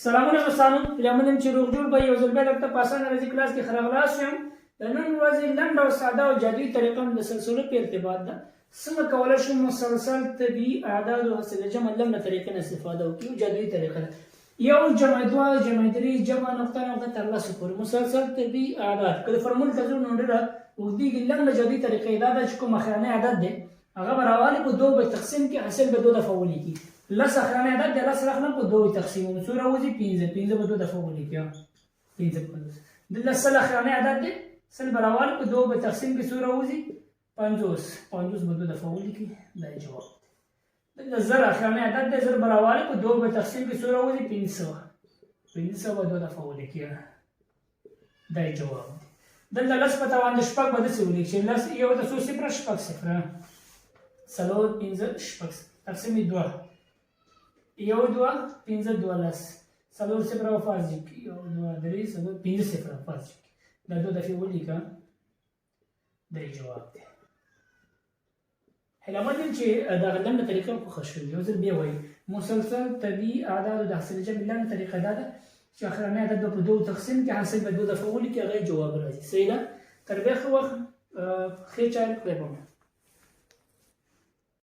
سلامونه دوستانو، لمنم چې روغ جوړ به یو ځل بیا درته په اسانه راځي کلاس کې ښه راغلاست یم. د نن ورځې لنډه او ساده او جادوي طریقه د سلسلو په ارتباط ده. څنګه کولی شو مسلسل طبیعي اعدادو هسې د جمع لنډه طریقه نه استفاده وکړو. جادوي طریقه ده. یو جمع دوه جمع درې جمع نقطه نقطه تر لسو پورې مسلسل طبیعي اعداد. که د فرمول ته ځو نو ډېره اوږدېږي. لنډه جادوي طریقه دا ده چې کوم اخرنی عدد دی هغه به راوالي په دوو به تقسیم کړي، حاصل به دوه دفعه ولیکي. لس اخرنی عدد دی، لس راخلم په دوو تقسیموم. څو راوځي؟ پنځه. پنځه به دوه دفعه ولیکي. پنځه پنځوس. دلته سل اخرنی عدد دی، سل به راوالي په دوو به تقسیم کړي. څو راوځي؟ پنځوس. پنځوس به دوه دفعه ولیکي. دا یې جواب دی. دلته زر اخرنی عدد دی، زر به راوالي په دوو به تقسیم کړي. څو راوځي؟ پنځه سوه. پنځه سوه به دوه دفعه ولیکي. دا یې جواب دی. دلته لس په توان د شپږ به داسې ولیکي چې لس یو ته څو صفره؟ شپږ صفره. څلور پنځه شپږ تقسیم دوه. یو دوه پنځه دولس. څلور صفره به فرض کړي. یو دوه درې څلور پنځه صفره فرض کړي. دا دوه دفعې ولیکه. دا یې جواب دی. هیله مند یم چې دغه لنډه طریقه مو خوښه شوې. یو ځل بیا وایي مسلسل طبیعي اعدادو د حاصل جمع لنډه طریقه دا ده چې اخرنی عدد به په دوو تقسیم کړي، حاصل به دوه دفعه ولیکي، هغه یې جواب راځي. صحیح ده؟ تر بیا ښه وخت ښې چای خدای پامان.